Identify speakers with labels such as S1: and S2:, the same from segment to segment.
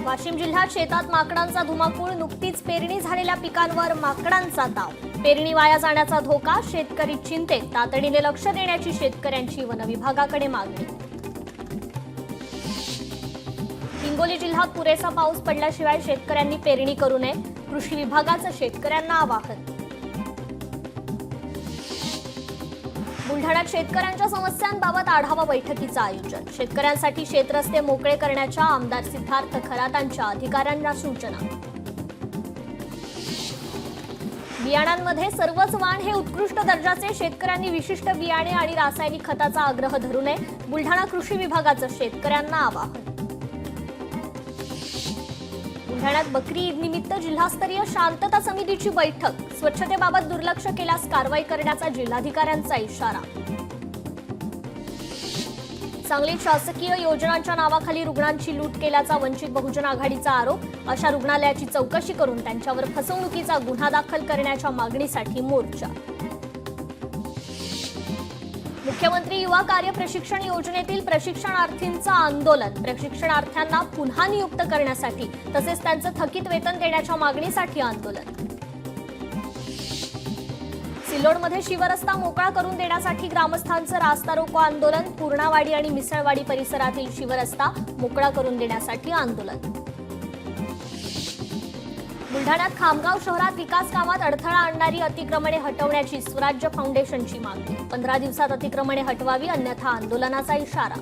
S1: वाशिम जिल्ह्यात शेतात माकडांचा धुमाकूळ, नुकतीच पेरणी झालेल्या पिकांवर माकडांचा दाव, पेरणी वाया जाण्याचा धोका, शेतकरी चिंतेत, तातडीने लक्ष देण्याची शेतकऱ्यांची वन विभागाकडे मागणी। हिंगोली जिल्ह्यात पुरेसा पाऊस पडल्याशिवाय शेतकऱ्यांनी पेरणी करू नये, कृषी विभागाचं शेतकऱ्यांना आवाहन। बुलढाण्यात शेतकऱ्यांच्या समस्यांबाबत आढावा बैठकीचं आयोजन, शेतकऱ्यांसाठी शेतरस्ते मोकळे करण्याच्या आमदार सिद्धार्थ खरातांच्या अधिकाऱ्यांना सूचना। बियाणांमध्ये सर्वच वाण हे उत्कृष्ट दर्जाचे, शेतकऱ्यांनी विशिष्ट बियाणे आणि रासायनिक खताचा आग्रह धरू नये, बुलढाणा कृषी विभागाचं शेतकऱ्यांना आवाहन। बुलढाण्यात बकरी ईद निमित्त जिल्हास्तरीय शांतता समितीची बैठक, स्वच्छतेबाबत दुर्लक्ष केल्यास कारवाई करण्याचा जिल्हाधिकाऱ्यांचा इशारा। सांगलीत शासकीय योजनांच्या नावाखाली रुग्णांची लूट केल्याचा वंचित बहुजन आघाडीचा आरोप, अशा रुग्णालयाची चौकशी करून त्यांच्यावर फसवणुकीचा गुन्हा दाखल करण्याच्या मागणीसाठी मोर्चा। मुख्यमंत्री युवा कार्य प्रशिक्षण योजनेतील प्रशिक्षणार्थींचं आंदोलन, प्रशिक्षणार्थ्यांना पुन्हा नियुक्त करण्यासाठी तसेच त्यांचं थकीत वेतन देण्याच्या मागणीसाठी आंदोलन। सिल्लोडमध्ये शिवरस्ता मोकळा करून देण्यासाठी ग्रामस्थांचं रास्ता रोको आंदोलन, पूर्णावाडी आणि मिसळवाडी परिसरातील शिवरस्ता मोकळा करून देण्यासाठी आंदोलन। बुलढाण्यात खामगाव शहरात विकास कामात अडथळा आणणारी अतिक्रमणे हटवण्याची स्वराज्य फाउंडेशनची मागणी, 15 दिवसात अतिक्रमणे हटवावी अन्यथा आंदोलनाचा इशारा।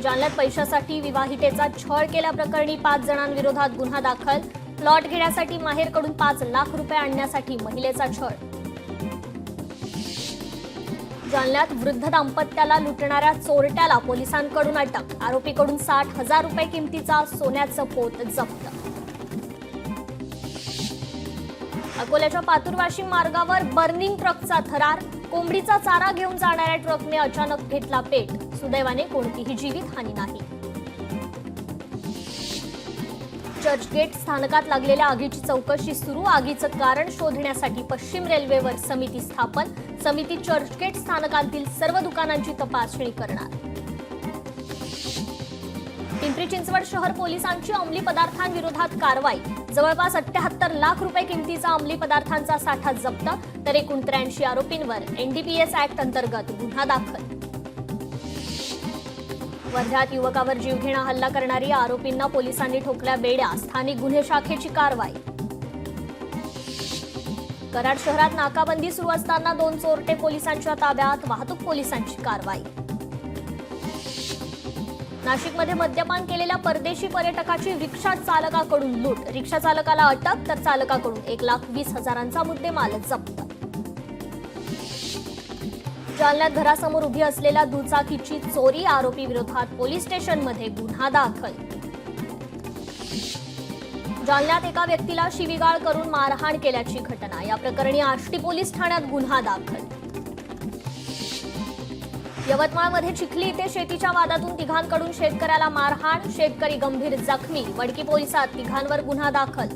S1: जालन्यात पैशासाठी विवाहितेचा छळ केल्याप्रकरणी 5 जणांविरोधात गुन्हा दाखल, प्लॉट घेण्यासाठी माहेरकडून 5 लाख रुपये आणण्यासाठी महिलेचा छळ। जालन्यात वृद्ध दाम्पत्याला लुटणाऱ्या चोरट्याला पोलिसांकडून अटक, आरोपीकडून 60,000 रुपये किमतीचा सोन्याचं पोत जप्त। अकोल्याच्या पातूर वाशिम मार्गावर बर्निंग ट्रकचा थरार, कोंबडीचा चारा घेऊन जाणाऱ्या ट्रकने अचानक घेतला पेट, सुदैवाने कोणतीही जीवितहानी नाही। चर्चगेट स्थानकात लागलेल्या आगीची चौकशी सुरू, आगीचं कारण शोधण्यासाठी पश्चिम रेल्वेवर समिती स्थापन, समिती चर्चगेट स्थानकातील सर्व दुकानांची तपासणी करणार। पिंपरी चिंचवड शहर पोलिसांची अंमली पदार्थांविरोधात कारवाई, जवळपास 78 लाख रुपये किमतीचा अंमली पदार्थांचा साठा जप्त, तर एकूण 83 आरोपींवर एनडीपीएस ऍक्ट अंतर्गत गुन्हा दाखल। वर्ध्यात युवकावर जीवघेणा हल्ला करणारी आरोपींना पोलिसांनी ठोकल्या बेड्या, स्थानिक गुन्हे शाखेची कारवाई। कराड शहरात नाकाबंदी सुरू असताना 2 चोरटे पोलिसांच्या ताब्यात, वाहतूक पोलिसांची कारवाई। नाशिकमध्ये मद्यपान केलेल्या परदेशी पर्यटकाची रिक्षा चालकाकडून लूट, रिक्षा चालकाला अटक तर चालकाकडून 1,20,000चा मुद्देमाल जप्त। जालन्यात घरासमोर उभी असलेल्या दुचाकीची चोरी, आरोपी विरोधात पोलीस स्टेशनमध्ये गुन्हा दाखल। जालन्यात एका व्यक्तीला शिवीगाळ करून मारहाण केल्याची घटना, या प्रकरणी आष्टी पोलीस ठाण्यात गुन्हा दाखल। यवतमाळमध्ये चिखली इथे शेतीच्या वादातून तिघांकडून शेतकऱ्याला मारहाण, शेतकरी गंभीर जखमी, वडकी पोलिसात तिघांवर गुन्हा दाखल।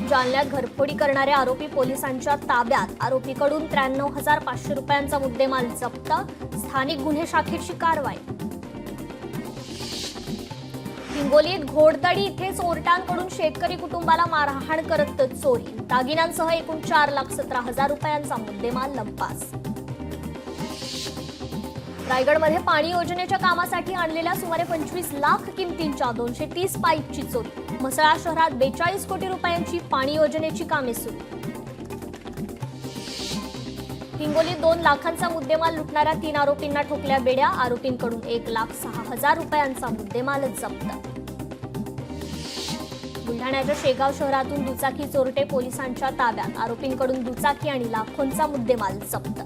S1: जालन्यात घरफोडी करणारे आरोपी पोलिसांच्या ताब्यात, आरोपीकडून 93,500 रुपयांचा मुद्देमाल जप्त, स्थानिक गुन्हे शाखेची कारवाई। हिंगोलीत घोडतडी इथे चोरट्यांकडून शेतकरी कुटुंबाला मारहाण करत चोरी, दागिन्यांसह एकूण 4,17,000 रुपयांचा मुद्देमाल लंपास। रायगडमध्ये पाणी योजनेच्या कामासाठी आणलेल्या सुमारे 25 लाख किमतींच्या 230 पाईपची चोरी, म्हसळा शहरात 42 कोटी रुपयांची पाणी योजनेची कामे सुरू। हिंगोलीत 2 लाखांचा मुद्देमाल लुटणाऱ्या 3 आरोपींना ठोकल्या बेड्या, आरोपींकडून 1,06,000 रुपयांचा मुद्देमाल जप्त। बुलढाण्याच्या शेगाव शहरातून दुचाकी चोरटे पोलिसांच्या ताब्यात, आरोपींकडून दुचाकी आणि लाखोंचा मुद्देमाल जप्त।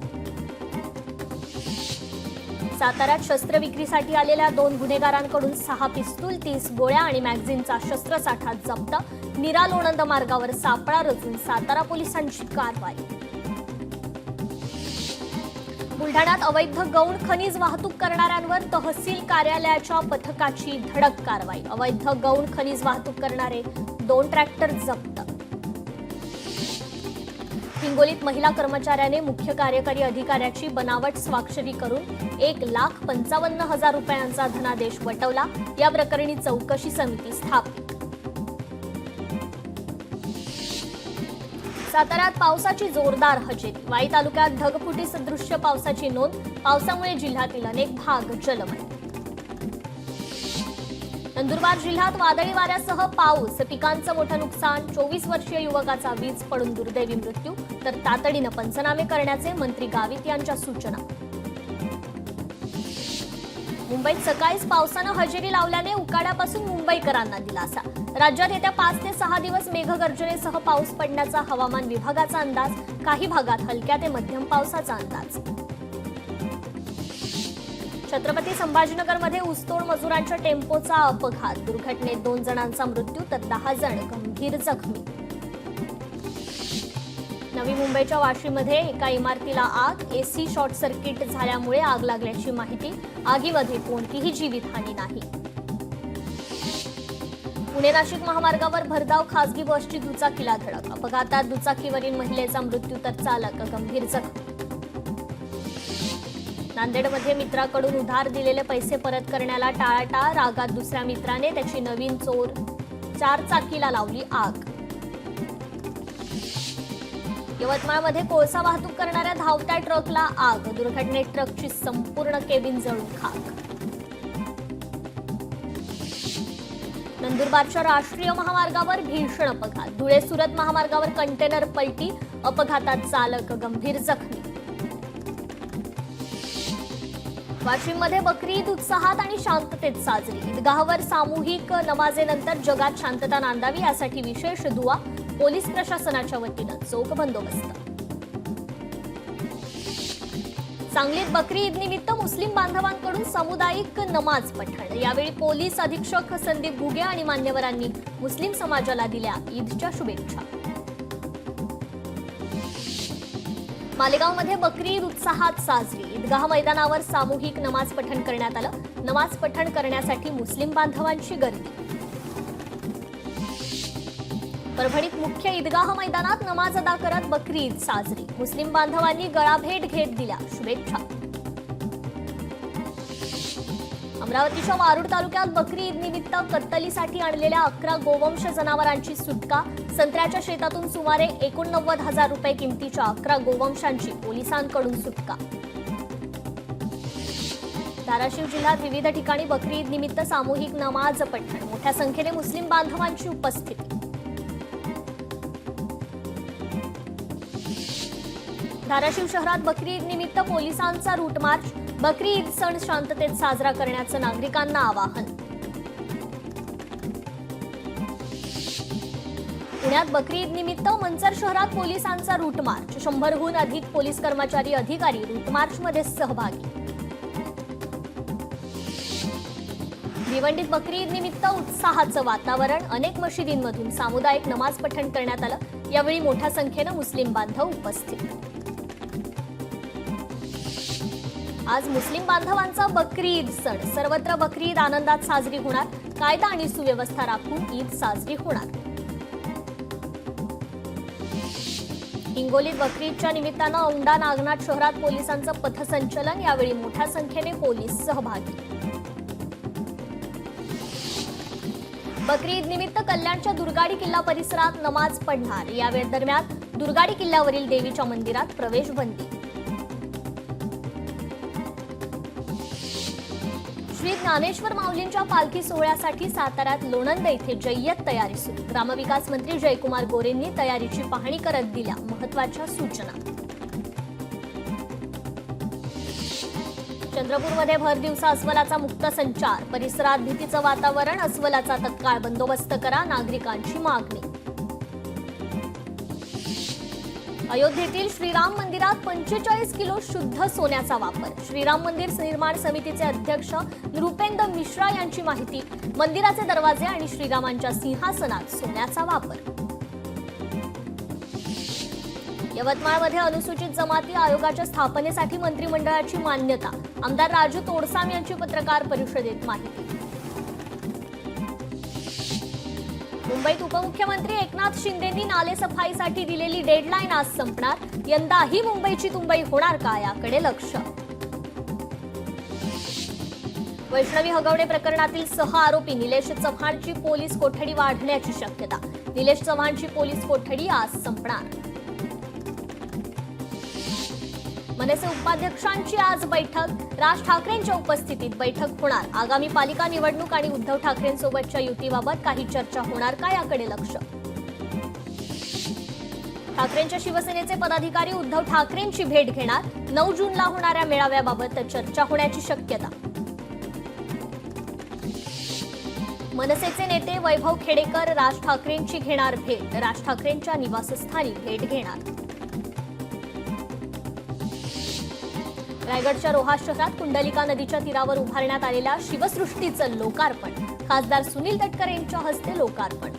S1: साताऱ्यात शस्त्र विक्रीसाठी आलेल्या 2 गुन्हेगारांकडून 6 पिस्तूल, 30 गोळ्या आणि मॅगझिनचा शस्त्रसाठा जप्त, नीरा लोणंद मार्गावर सापळा रचून सातारा पोलिसांची कारवाई। बुलढाण्यात अवैध गौण खनिज वाहतूक करणाऱ्यांवर तहसील कार्यालयाच्या पथकाची धडक कारवाई, अवैध गौण खनिज वाहतूक करणारे 2 ट्रॅक्टर जप्त। हिंगोलीत महिला कर्मचाऱ्याने मुख्य कार्यकारी अधिकाऱ्याची बनावट स्वाक्षरी करून 1,55,000 रुपयांचा धनादेश वटवला. या प्रकरणी चौकशी समिती स्थापित. साताऱ्यात पावसाची जोरदार हजेरी. वाई तालुक्यात ढगफुटी सदृश्य पावसाची नोंद. पावसामुळे जिल्ह्यातील अनेक भाग जलमय. नंदुरबार जिल्ह्यात वादळी वाऱ्यासह पाऊस. पिकांचं मोठं नुकसान. 24 वर्षीय युवकाचा वीज पडून दुर्दैवी मृत्यू. तर तातडीनं पंचनामे करण्याचे मंत्री गावित यांच्या सूचना. मुंबईत सकाळीच पावसानं हजेरी लावल्याने उकाड्यापासून मुंबईकरांना दिलासा. राज्यात येत्या 5 ते 6 दिवस मेघगर्जनेसह पाऊस पडण्याचा हवामान विभागाचा अंदाज. काही भागात हलक्या ते मध्यम पावसाचा अंदाज. छत्रपती संभाजीनगरमध्ये ऊसतोड मजुरांच्या टेम्पोचा अपघात. दुर्घटनेत 2 जणांचा मृत्यू तर 10 जण गंभीर जखमी. नवी मुंबईच्या वाशीमध्ये एका इमारतीला आग. एसी शॉर्ट सर्किट झाल्यामुळे आग लागल्याची माहिती. आगीमध्ये कोणतीही जीवितहानी नाही. पुणे नाशिक महामार्गावर भरधाव खासगी बसची दुचाकीला धडक. अपघातात दुचाकीवरील महिलेचा मृत्यू तर चालक गंभीर जखमी. नांदेडमध्ये मित्राकडून उधार दिलेले पैसे परत करण्याला टाळाटाळ. रागात दुसऱ्या मित्राने त्याची नवीन चोर 4 चाकीला लावली आग. यवतमाळमध्ये कोळसा वाहतूक करणाऱ्या धावत्या ट्रकला आग. दुर्घटनेत ट्रकची संपूर्ण केबिन जळून खाक. नंदुरबारच्या राष्ट्रीय महामार्गावर भीषण अपघात. धुळे सुरत महामार्गावर कंटेनर पलटी. अपघातात चालक गंभीर जखमी. वाशिममध्ये बकरी ईद उत्साहात आणि शांततेत साजरी. ईदगाहवर सामूहिक नमाजेनंतर जगात शांतता नांदावी यासाठी विशेष दुआ. पोलीस प्रशासनाच्या वतीनं चोख बंदोबस्त. सांगलीत बकरी ईद निमित्त मुस्लिम बांधवांकडून सामुदायिक नमाज पठण. यावेळी पोलीस अधीक्षक संदीप घुगे आणि मान्यवरांनी मुस्लिम समाजाला दिल्या ईदच्या शुभेच्छा. मालेगावमध्ये बकरी ईद उत्साहात साजरी. ईदगाह मैदानावर सामूहिक नमाज पठण करण्यात आलं. नमाज पठण करण्यासाठी मुस्लिम बांधवांची गर्दी. परभणीत मुख्य ईदगाह मैदानात नमाज अदा करत बकरी ईद साजरी. मुस्लिम बांधवांनी गळाभेट घेत दिल्या शुभेच्छा. अमरावतीच्या वारूड तालुक्यात बकरी ईद निमित्त कत्तलीसाठी आणलेल्या 11 गोवंश जनावरांची सुटका. संत्र्याच्या शेतातून सुमारे 89,000 रुपये किमतीच्या 11 गोवंशांची पोलिसांकडून सुटका. धाराशिव जिल्ह्यात विविध ठिकाणी बकरी ईद निमित्त सामूहिक नमाज पठण. मोठ्या संख्येने मुस्लिम बांधवांची उपस्थिती. धाराशिव शहरात बकरी ईद निमित्त पोलिसांचा रूट मार्च. बकरी ईद सण शांततेत साजरा करण्याचं नागरिकांना आवाहन. पुण्यात बकरी ईद निमित्त मंचर शहरात पोलिसांचा रूट मार्च. 100हून अधिक पोलीस कर्मचारी अधिकारी रूट मार्चमध्ये सहभागी. भिवंडीत बकरी ईद निमित्त उत्साहाचं वातावरण. अनेक मशिदींमधून सामुदायिक नमाज पठण करण्यात आलं. यावेळी मोठ्या संख्येनं मुस्लिम बांधव उपस्थित. आज मुस्लिम बांधवांचा बकरी ईद सण. सर्वत्र बकरी ईद आनंदात साजरी होणार. कायदा आणि सुव्यवस्था राखून ईद साजरी होणार. हिंगोलीत बकरी ईदच्या निमित्तानं औंढा नागनाथ शहरात पोलिसांचं पथसंचलन. यावेळी मोठ्या संख्येने पोलीस सहभागी. बकरी ईद निमित्त कल्याणच्या दुर्गाडी किल्ला परिसरात नमाज पढणार. यावेळी दरम्यान दुर्गाडी किल्ल्यावरील देवीच्या मंदिरात प्रवेश बंदी. श्री ज्ञानेश्वर माऊलींच्या पालखी सोहळ्यासाठी साताऱ्यात लोणंद येथे जय्यत तयारी सुरू. ग्रामविकास मंत्री जयकुमार गोरेंनी तयारीची पाहणी करत दिल्या महत्त्वाच्या सूचना. चंद्रपूरमध्ये भर दिवसा अस्वलाचा मुक्त संचार. परिसरात भीतीचं वातावरण. अस्वलाचा तत्काळ बंदोबस्त करा. नागरिकांची मागणी. अयोध्येतील श्रीराम मंदिरात 45 किलो शुद्ध सोन्याचा वापर. श्रीराम मंदिर निर्माण समितीचे अध्यक्ष नृपेंद्र मिश्रा यांची माहिती. मंदिराचे दरवाजे आणि श्रीरामांच्या सिंहासनात सोन्याचा वापर. यवतमाळमध्ये अनुसूचित जमाती आयोगाच्या स्थापनेसाठी मंत्रिमंडळाची मान्यता. आमदार राजू तोडसाम यांची पत्रकार परिषदेत माहिती. मुंबईत उपमुख्यमंत्री एकनाथ शिंदेंनी नालेसफाईसाठी दिलेली डेडलाईन आज संपणार. यंदाही मुंबईची तुंबई होणार का, याकडे लक्ष. वैष्णवी हगवणे प्रकरणातील 6 आरोपी निलेश चव्हाणची पोलीस कोठडी वाढण्याची शक्यता. निलेश चव्हाणची पोलीस कोठडी आज संपणार. मनसे उपाध्यक्षांची आज बैठक. राज ठाकरेंच्या उपस्थितीत बैठक होणार. आगामी पालिका निवडणूक आणि उद्धव ठाकरेंसोबतच्या युतीबाबत काही चर्चा होणार का, याकडे लक्ष. ठाकरेंच्या शिवसेनेचे पदाधिकारी उद्धव ठाकरेंची भेट घेणार. 9 जूनला होणाऱ्या मेळाव्याबाबत चर्चा होण्याची शक्यता. मनसेचे नेते वैभव खेडेकर राज ठाकरेंची घेणार भेट. राज ठाकरेंच्या निवासस्थानी भेट घेणार. रायगडच्या रोहा शहरात कुंडलिका नदीच्या तीरावर उभारण्यात आलेल्या शिवसृष्टीचं लोकार्पण. खासदार सुनील तटकरे यांच्या हस्ते लोकार्पण.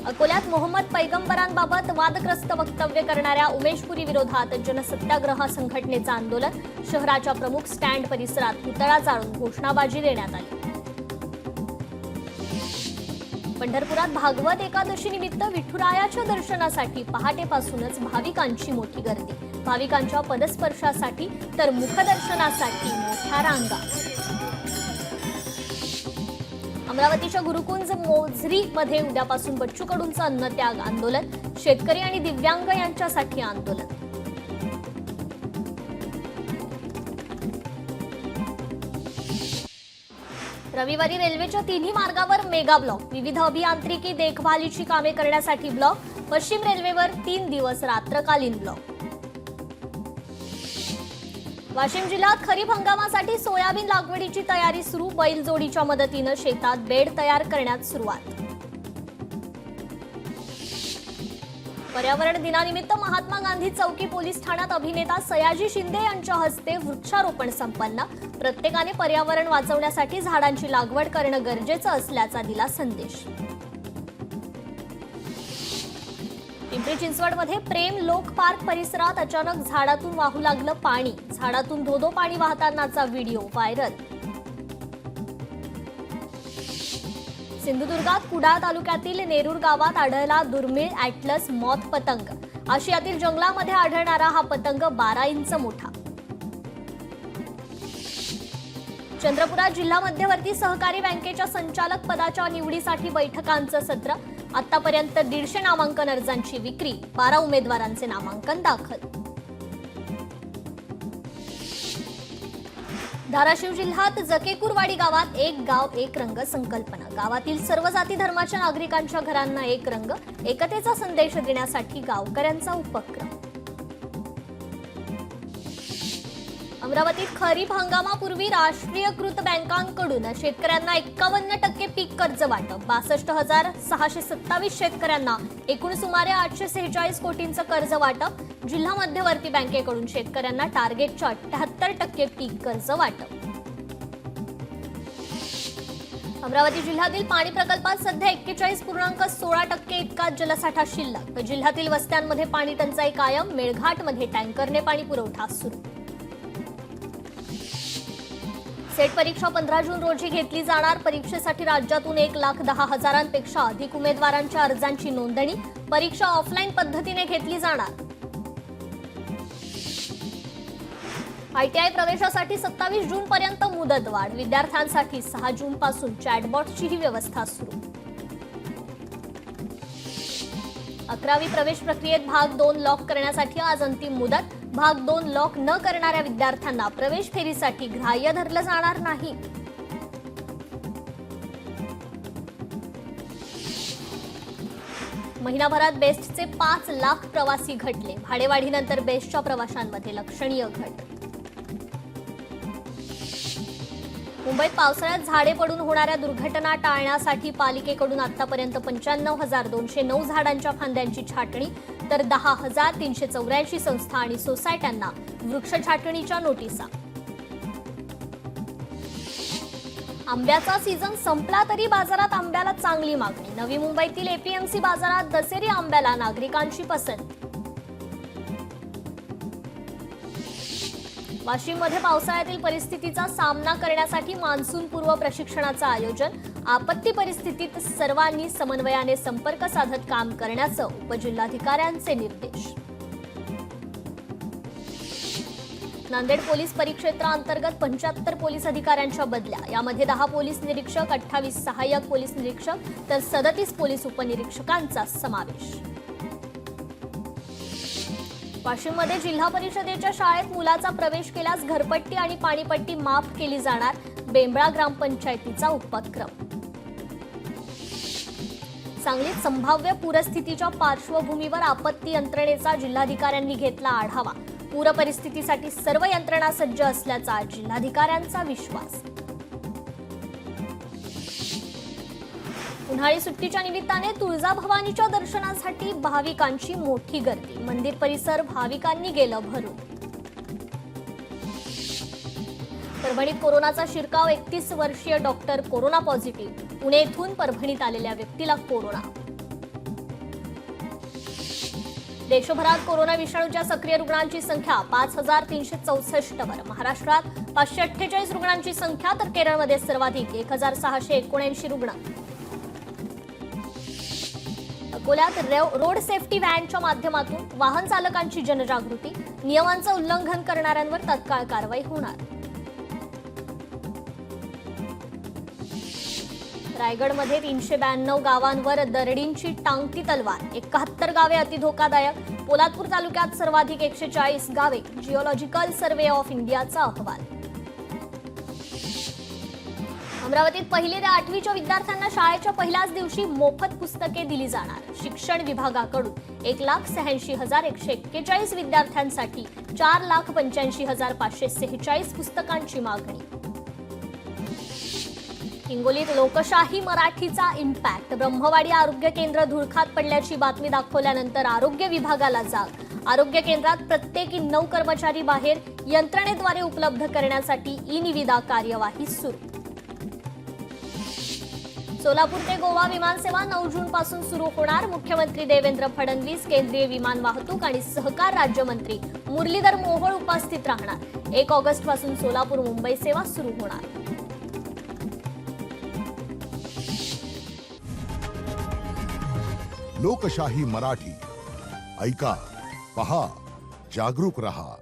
S1: अकोल्यात मोहम्मद पैगंबरांबाबत वादग्रस्त वक्तव्य करणाऱ्या उमेशपुरी विरोधात जनसत्याग्रह संघटनेचं आंदोलन. शहराच्या प्रमुख स्टँड परिसरात पुतळा जाळून घोषणाबाजी देण्यात आली. पंढरपुरात भागवत एकादशी निमित्त विठुरायाच्या दर्शनासाठी पहाटेपासूनच भाविकांची मोठी गर्दी. भाविकांच्या पदस्पर्शासाठी तर मुखदर्शनासाठी मोठ्या रांगा. अमरावतीच्या गुरुकुंज मोझरीमध्ये उद्यापासून बच्चू कडूंचं अन्नत्याग आंदोलन. शेतकरी आणि दिव्यांग यांच्यासाठी आंदोलन. रविवारी रेल्वेच्या 3ही मार्गावर मेगा ब्लॉक. विविध अभियांत्रिकी देखभालीची कामे करण्यासाठी ब्लॉक. पश्चिम रेल्वेवर 3 दिवस रात्रकालीन ब्लॉक. वाशिम जिल्ह्यात खरीप हंगामासाठी सोयाबीन लागवडीची तयारी सुरू. बैलजोडीच्या मदतीनं शेतात बेड तयार करण्यात सुरुवात. पर्यावरण दिनानिमित्त महात्मा गांधी चौकी पोलीस ठाण्यात अभिनेता सयाजी शिंदे यांच्या हस्ते वृक्षारोपण संपन्न. प्रत्येकाने पर्यावरण वाचवण्यासाठी झाडांची लागवड करणं गरजेचं असल्याचा दिला संदेश. पिंपरी चिंचवडमध्ये प्रेम लोक पार्क परिसरात अचानक झाडातून वाहू लागलं पाणी. झाडातून धोधो पाणी वाहतानाचा व्हिडिओ व्हायरल. सिंधुदुर्गात कुडाळ तालुक्यातील नेरूर गावात आढळला दुर्मिळ ॲटलस मॉथ पतंग. आशियातील जंगलामध्ये आढळणारा हा पतंग 12 इंच मोठा. चंद्रपुरात जिल्हा मध्यवर्ती सहकारी बँकेच्या संचालक पदाच्या निवडीसाठी बैठकांचं सत्र. आतापर्यंत 150 नामांकन अर्जांची विक्री. 12 उमेदवारांचे नामांकन दाखल. धाराशिव जिल्ह्यात जकेकुरवाडी गावात एक गाव एक रंग संकल्पना. गावातील सर्व जाती धर्माच्या नागरिकांच्या घरांना एक रंग. एकतेचा संदेश देण्यासाठी गावकऱ्यांचा उपक्रम. अमरावतीत खरीप हंगामापूर्वी राष्ट्रीयकृत बँकांकडून शेतकऱ्यांना 51% पीक कर्ज वाटप. 62,627 शेतकऱ्यांना एकूण सुमारे 846 कोटींचं कर्ज वाटप. जिल्हा मध्यवर्ती बँकेकडून शेतकऱ्यांना टार्गेटच्या 78% पीक कर्ज वाटप. अमरावती जिल्ह्यातील पाणी प्रकल्पात सध्या 41.16% इतका जलसाठा शिल्लक. जिल्ह्यातील वस्त्यांमध्ये पाणी टंचाई कायम. मेळघाटमध्ये टँकरने पाणी पुरवठा सुरू. सेट परीक्षा 15 जून रोजी घेतली जाणार. परीक्षेसाठी राज्यातून 1,10,000पेक्षा अधिक उमेदवारांच्या अर्जांची नोंदणी. परीक्षा ऑफलाईन पद्धतीने घेतली जाणार. आयटीआय प्रवेशासाठी 27 जून पर्यंत मुदतवाढ. विद्यार्थ्यांसाठी 6 जून पासून चॅटबॉटचीही व्यवस्था सुरू. 11वी प्रवेश प्रक्रियेत भाग 2 लॉक करण्यासाठी आज अंतिम मुदत. भाग 2 लॉक न करणाऱ्या विद्यार्थ्यांना प्रवेश फेरीसाठी ग्राह्य धरलं जाणार नाही. महिनाभरात बेस्टचे 5 लाख प्रवासी घटले. भाडेवाढीनंतर बेस्टच्या प्रवाशांमध्ये लक्षणीय घट. मुंबईत पावसाळ्यात झाडे पडून होणाऱ्या दुर्घटना टाळण्यासाठी पालिकेकडून आतापर्यंत 95,209 झाडांच्या फांद्यांची छाटणी. तर 10,384 संस्था आणि सोसायट्यांना वृक्ष छाटणीच्या नोटिसा. आंब्याचा सीझन संपला तरी बाजारात आंब्याला चांगली मागणी. नवी मुंबईतील एपीएमसी बाजारात दशेरी आंब्याला नागरिकांची पसंत. वाशिममध्ये पावसाळ्यातील परिस्थितीचा सामना करण्यासाठी मान्सूनपूर्व प्रशिक्षणाचं आयोजन. आपत्ती परिस्थितीत सर्वांनी समन्वयाने संपर्क साधत काम करण्याचं उपजिल्हाधिकाऱ्यांचे निर्देश. नांदेड पोलीस परिक्षेत्राअंतर्गत 75 पोलीस अधिकाऱ्यांच्या बदल्या. यामध्ये 10 पोलीस निरीक्षक, 28 सहाय्यक पोलीस निरीक्षक तर 37 पोलीस उपनिरीक्षकांचा समावेश. वाशिममध्ये जिल्हा परिषदेच्या शाळेत मुलाचा प्रवेश केल्यास घरपट्टी आणि पाणीपट्टी माफ केली जाणार. बेंबळा ग्रामपंचायतीचा उपक्रम. सांगलीत संभाव्य पूरस्थितीच्या पार्श्वभूमीवर आपत्ती यंत्रणेचा जिल्हाधिकाऱ्यांनी घेतला आढावा. पूर परिस्थितीसाठी सर्व यंत्रणा सज्ज असल्याचा जिल्हाधिकाऱ्यांचा विश्वास. उन्हाळी सुट्टीच्या निमित्ताने तुळजाभवानीच्या दर्शनासाठी भाविकांची मोठी गर्दी. मंदिर परिसर भाविकांनी गेलं भरून. परभणीत कोरोनाचा शिरकाव. 31 वर्षीय डॉक्टर कोरोना पॉझिटिव्ह. पुणे येथून परभणीत आलेल्या व्यक्तीला कोरोना. देशभरात कोरोना विषाणूच्या सक्रिय रुग्णांची संख्या 5364 वर. महाराष्ट्रात 548 रुग्णांची संख्या तर केरळमध्ये सर्वाधिक 1679 रुग्ण. अकोल्यात रोड सेफ्टी व्हॅनच्या माध्यमातून वाहन चालकांची जनजागृती. नियमांचं उल्लंघन करणाऱ्यांवर तत्काळ कारवाई होणार. रायगडमध्ये 392 गावांवर दरडींची टांगती तलवार. 71 गावे अतिधोकादायक. पोलादपूर तालुक्यात सर्वाधिक 140 गावे. जिओलॉजिकल सर्व्हे ऑफ इंडियाचा अहवाल. अमरावतीत 1ली ते 8वीच्या विद्यार्थ्यांना शाळेच्या पहिल्याच दिवशी मोफत पुस्तके दिली जाणार. शिक्षण विभागाकडून 1,86,141 विद्यार्थ्यांसाठी 4,85,546 पुस्तकांची मागणी. हिंगोलीत लोकशाही मराठीचा इम्पॅक्ट. ब्रह्मवाडी आरोग्य केंद्र धुळखात पडल्याची बातमी दाखवल्यानंतर आरोग्य विभागाला जाग. आरोग्य केंद्रात प्रत्येकी 9 कर्मचारी बाहेर. यंत्रणेद्वारे उपलब्ध करण्यासाठी ई-निविदा कार्यवाही सुरू. सोलापूर ते गोवा विमानसेवा 9 जून पासून सुरू होणार. मुख्यमंत्री देवेंद्र फडणवीस, केंद्रीय विमान वाहतूक आणि सहकार राज्यमंत्री मुरलीधर मोहोळ उपस्थित राहणार. 1 ऑगस्ट पासून सोलापूर मुंबई सेवा सुरू होणार.
S2: लोकशाही मराठी ऐका, पहा, जागरूक रहा.